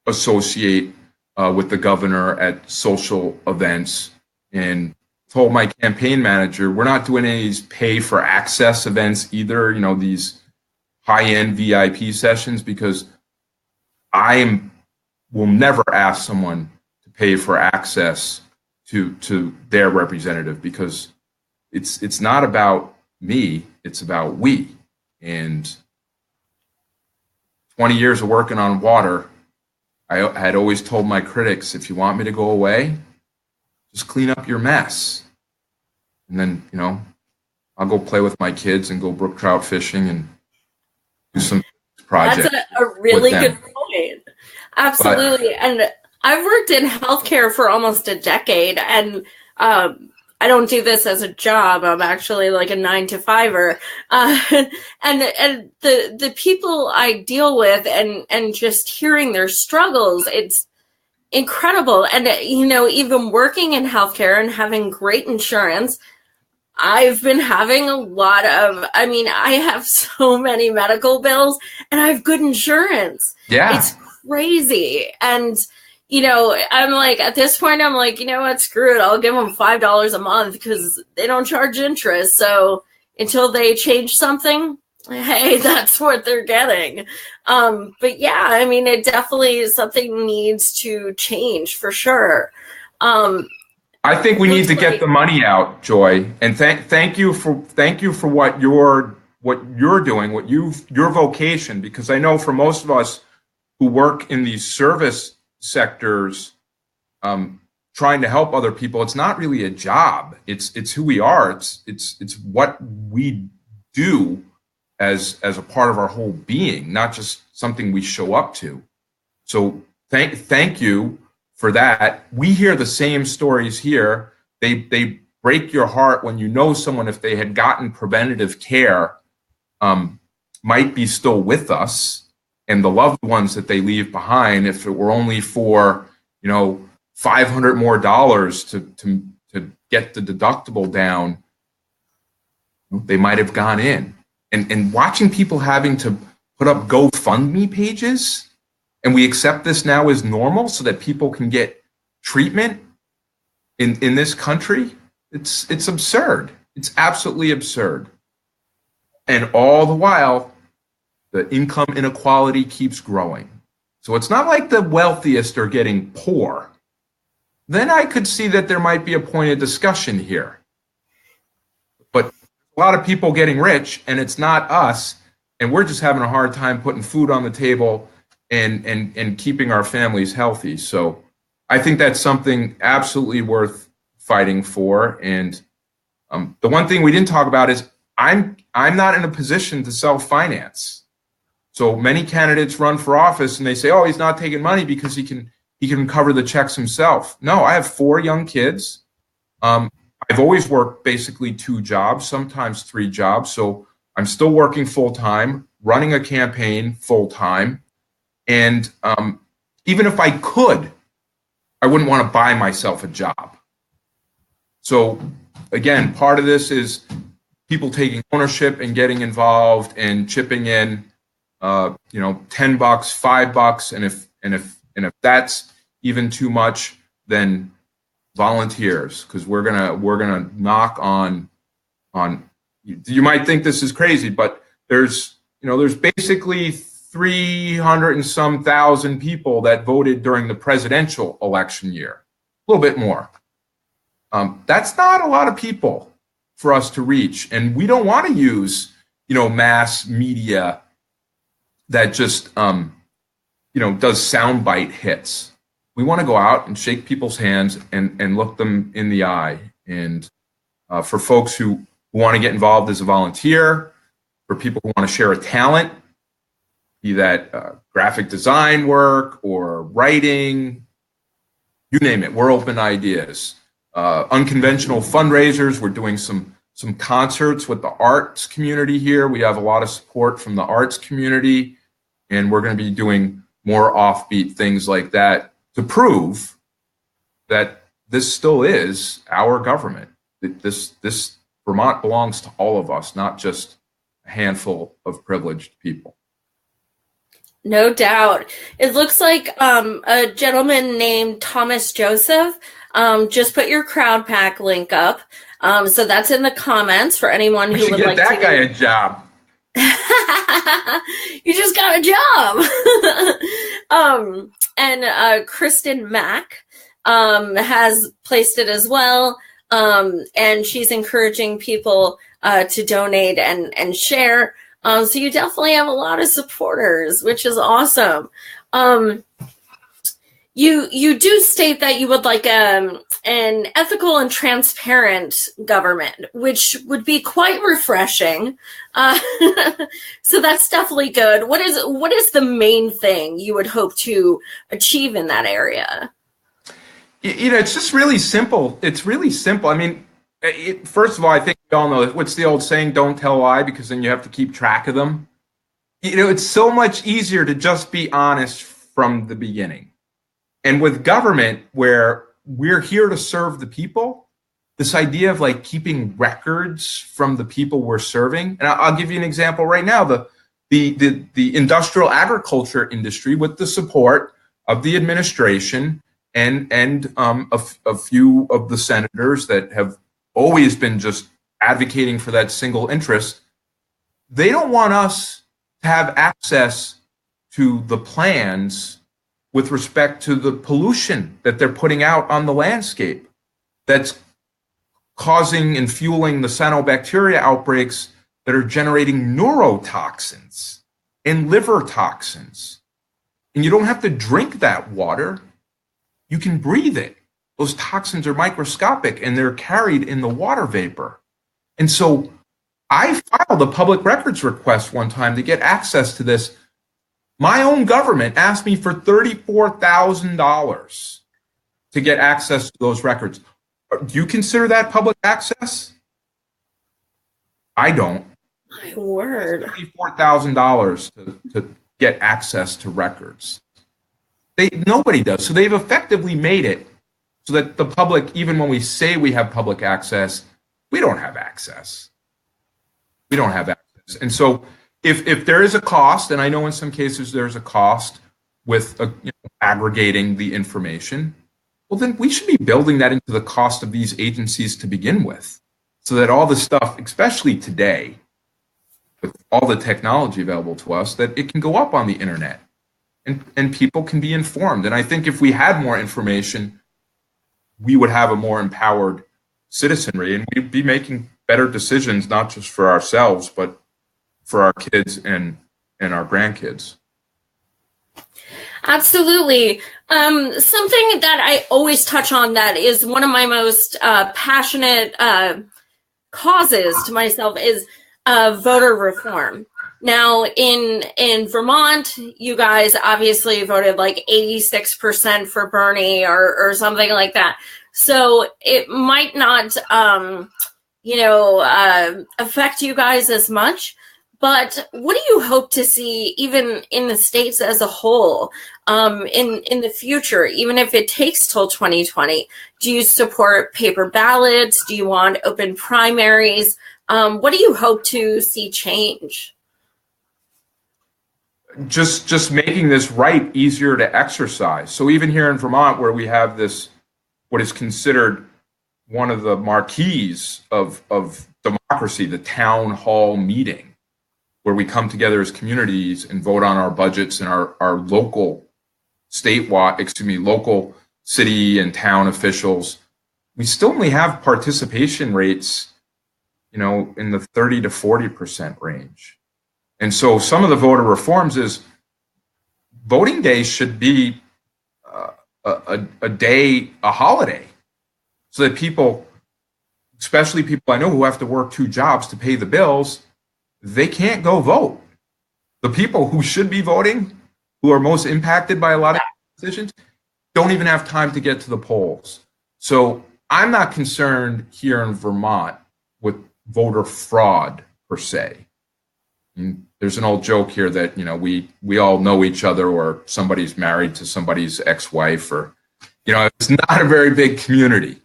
associate with the governor at social events. And told my campaign manager, we're not doing any of these pay for access events either, these high-end VIP sessions, because will never ask someone to pay for access to their representative, because it's not about me, it's about we. And 20 years of working on water, I had always told my critics, if you want me to go away, just clean up your mess. And then, I'll go play with my kids and go brook trout fishing and do some projects. That's a really good point. Absolutely. And I've worked in healthcare for almost a decade, and I don't do this as a job. I'm actually like a 9-to-5er. And the people I deal with and just hearing their struggles, it's incredible. And, you know, even working in healthcare and having great insurance, I've been having a lot of, I mean, I have so many medical bills and I have good insurance. Yeah. It's crazy. And, you know, I'm like, at this point, I'm like, you know what, screw it. I'll give them $5 a month because they don't charge interest. So until they change something, hey, that's what they're getting. But yeah, I mean, it definitely, something needs to change for sure. I think we need to get the money out, Joy, and thank you for what you're doing, your vocation, because I know for most of us who work in these service sectors, trying to help other people, it's not really a job. It's who we are. It's what we do as a part of our whole being, not just something we show up to. So thank you for that. We hear the same stories here. They break your heart when you know someone, if they had gotten preventative care, might be still with us, and the loved ones that they leave behind, if it were only for, you know, $500 more to get the deductible down, they might have gone in. And watching people having to put up GoFundMe pages, and we accept this now as normal so that people can get treatment in this country, it's absurd. It's absolutely absurd. And all the while, the income inequality keeps growing. So it's not like the wealthiest are getting poor. Then I could see that there might be a point of discussion here. But a lot of people getting rich, and it's not us, and we're just having a hard time putting food on the table and keeping our families healthy. So I think that's something absolutely worth fighting for. And the one thing we didn't talk about is I'm not in a position to self-finance. So many candidates run for office and they say, oh, he's not taking money because he can cover the checks himself. No, I have 4 young kids. I've always worked basically 2 jobs, sometimes 3 jobs. So I'm still working full-time, running a campaign full-time. And even if I could, I wouldn't want to buy myself a job. So again, part of this is people taking ownership and getting involved and chipping in, $10, $5, and if that's even too much, then volunteers, because we're gonna knock on. You might think this is crazy, but there's basically 300 and some thousand people that voted during the presidential election year, a little bit more. That's not a lot of people for us to reach, and we don't want to use mass media that just does soundbite hits. We want to go out and shake people's hands and look them in the eye. And for folks who want to get involved as a volunteer, for people who want to share a talent, be that graphic design work or writing, you name it, we're open to ideas. Unconventional fundraisers, we're doing some concerts with the arts community here. We have a lot of support from the arts community, and we're going to be doing more offbeat things like that to prove that this still is our government. This Vermont belongs to all of us, not just a handful of privileged people. No doubt. It looks like a gentleman named Thomas Joseph just put your crowd pack link up. So that's in the comments for anyone who would like to. We should get that guy a job. You just got a job. And Kristen Mack has placed it as well. And she's encouraging people to donate and share. So you definitely have a lot of supporters, which is awesome. You do state that you would like an ethical and transparent government, which would be quite refreshing. Uh, so that's definitely good. What is the main thing you would hope to achieve in that area? It's just really simple. It's really simple. I mean, first of all, I think we all know what's the old saying, don't tell a lie, because then you have to keep track of them. It's so much easier to just be honest from the beginning. And with government, where we're here to serve the people, this idea of like keeping records from the people we're serving, and I'll give you an example right now, the industrial agriculture industry, with the support of the administration and a few of the senators that have always been just advocating for that single interest, they don't want us to have access to the plans with respect to the pollution that they're putting out on the landscape that's causing and fueling the cyanobacteria outbreaks that are generating neurotoxins and liver toxins. And you don't have to drink that water. You can breathe it. Those toxins are microscopic and they're carried in the water vapor. And so I filed a public records request one time to get access to this. My own government asked me for $34,000 to get access to those records. Do you consider that public access? I don't. My word. $34,000 to get access to records. Nobody does. So they've effectively made it so that the public, even when we say we have public access, we don't have access. We don't have access. And so if there is a cost, and I know in some cases there's a cost with aggregating the information, well, then we should be building that into the cost of these agencies to begin with, so that all the stuff, especially today, with all the technology available to us, that it can go up on the internet and people can be informed. And I think if we had more information, we would have a more empowered citizenry, and we'd be making better decisions, not just for ourselves, but for our kids and our grandkids. Absolutely. Something that I always touch on that is one of my most passionate causes to myself is voter reform. Now, in Vermont, you guys obviously voted like 86% for Bernie or something like that. So it might not, affect you guys as much. But what do you hope to see, even in the states as a whole, in the future, even if it takes till 2020? Do you support paper ballots? Do you want open primaries? What do you hope to see change? Just making this right easier to exercise. So even here in Vermont, where we have this, what is considered one of the marquees of democracy, the town hall meeting, where we come together as communities and vote on our budgets and our local local city and town officials, we still only have participation rates, in the 30 to 40% range. And so some of the voter reforms is voting day should be a holiday, so that people, especially people I know who have to work 2 jobs to pay the bills, they can't go vote. The people who should be voting, who are most impacted by a lot of decisions, don't even have time to get to the polls. So I'm not concerned here in Vermont with voter fraud per se. There's an old joke here that, we all know each other, or somebody's married to somebody's ex-wife, or, it's not a very big community.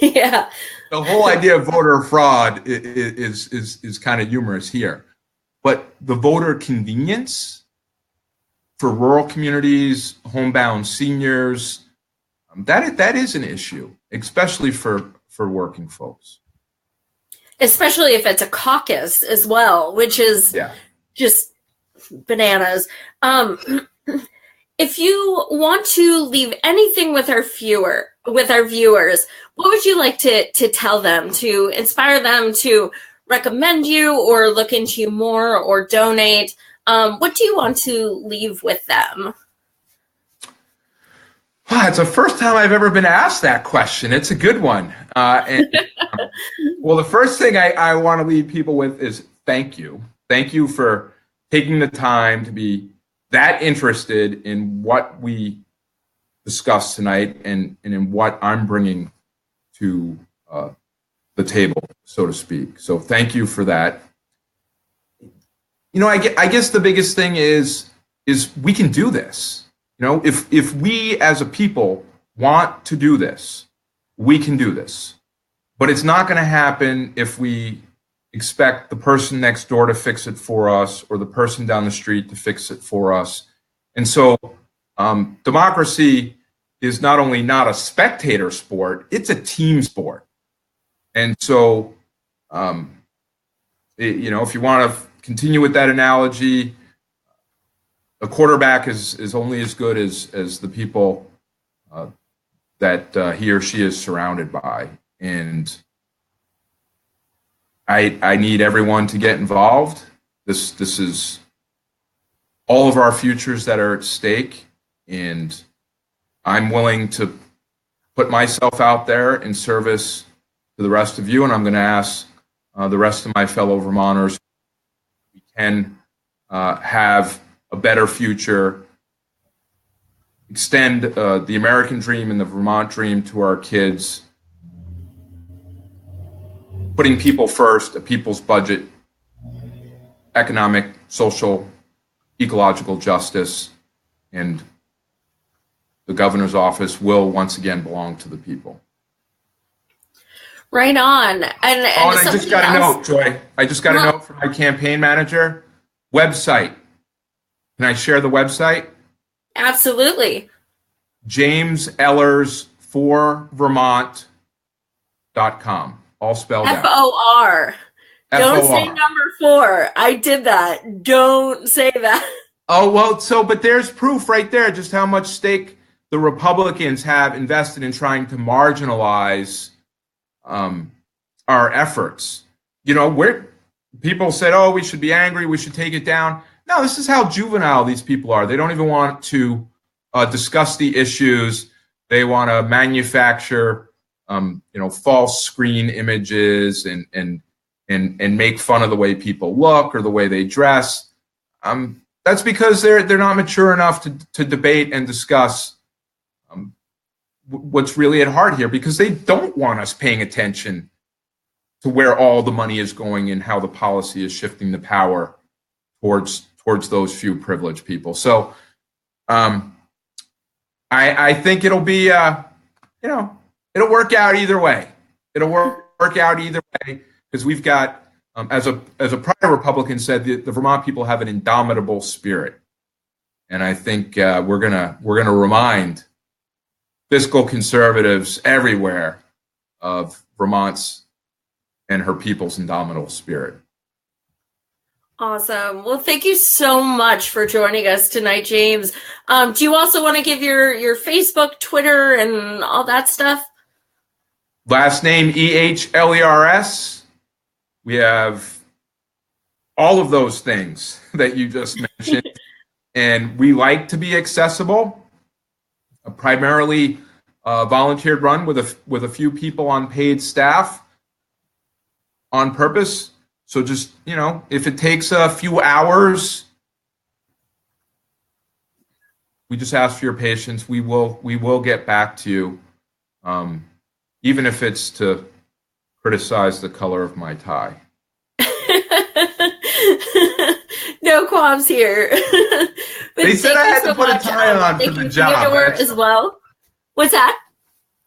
Yeah. The whole idea of voter fraud is kind of humorous here. But the voter convenience for rural communities, homebound seniors, that is an issue, especially for working folks. Especially if it's a caucus as well, which is just bananas. If you want to leave anything with our viewers, what would you like to tell them to inspire them to recommend you or look into you more or donate? What do you want to leave with them? It's the first time I've ever been asked that question. It's a good one. Well, the first thing I want to leave people with is thank you. Thank you for taking the time to be that interested in what we discussed tonight and in what I'm bringing to the table, so to speak. So thank you for that. I guess the biggest thing is we can do this. If we as a people want to do this, we can do this. But it's not going to happen if we expect the person next door to fix it for us or the person down the street to fix it for us. And so democracy is not only not a spectator sport, it's a team sport. And so, if you want to continue with that analogy, a quarterback is only as good as the people that he or she is surrounded by. And I need everyone to get involved. This is all of our futures that are at stake, and I'm willing to put myself out there in service to the rest of you, and I'm going to ask the rest of my fellow Vermonters we can have a better future, extend the American dream and the Vermont dream to our kids, putting people first, a people's budget, economic, social, ecological justice, and the governor's office will once again belong to the people. Right on. And I just got a note, Joy. I just got a note from my campaign manager. Website. Can I share the website? Absolutely. James Ehlers for Vermont.com. All spelled out. FOR. Don't say number 4. I did that. Don't say that. Oh, well, but there's proof right there just how much stake the Republicans have invested in trying to marginalize our efforts. Where people said, oh, we should be angry, we should take it down. No, this is how juvenile these people are. They don't even want to discuss the issues. They want to manufacture, false screen images and make fun of the way people look or the way they dress. That's because they're not mature enough to debate and discuss what's really at heart here, because they don't want us paying attention to where all the money is going and how the policy is shifting the power towards those few privileged people. So I think it'll be it'll work out either way. It'll work out either way, because we've got as a prior Republican said, the Vermont people have an indomitable spirit, and I think we're gonna remind fiscal conservatives everywhere of Vermont's and her people's indomitable spirit. Awesome. Well, thank you so much for joining us tonight, James. Do you also want to give your Facebook, Twitter, and all that stuff? Last name Ehlers. We have all of those things that you just mentioned, and we like to be accessible. Primarily volunteered run with a few people on paid staff on purpose. So just, if it takes a few hours, we just ask for your patience. We will get back to you, even if it's to criticize the color of my tie. No qualms here. They said I had to put a tie on for the job as well. What's that?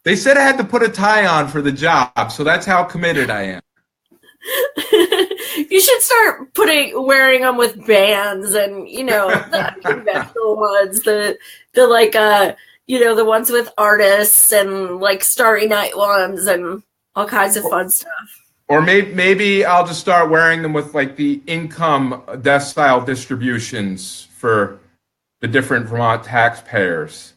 They said I had to put a tie on for the job, so that's how committed I am. You should start wearing them with bands and, the conventional ones, the ones with artists and like Starry Night ones and all kinds of fun stuff. Or maybe I'll just start wearing them with like the income decile distributions for the different Vermont taxpayers.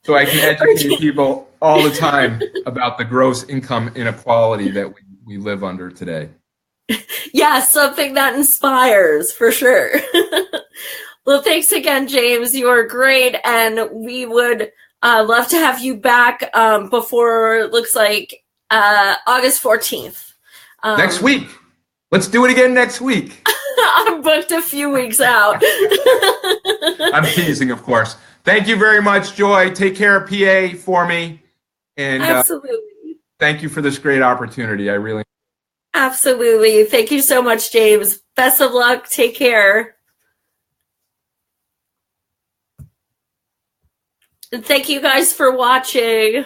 So I can educate people all the time about the gross income inequality that we live under today. Yeah, something that inspires, for sure. Well, thanks again, James. You are great, and we would love to have you back before, looks like, August 14th. Next week. Let's do it again next week. I'm booked a few weeks out. I'm teasing, of course. Thank you very much, Joy. Take care of PA for me. And Absolutely. Thank you for this great opportunity. I really. Absolutely. Thank you so much, James. Best of luck. Take care. And thank you guys for watching.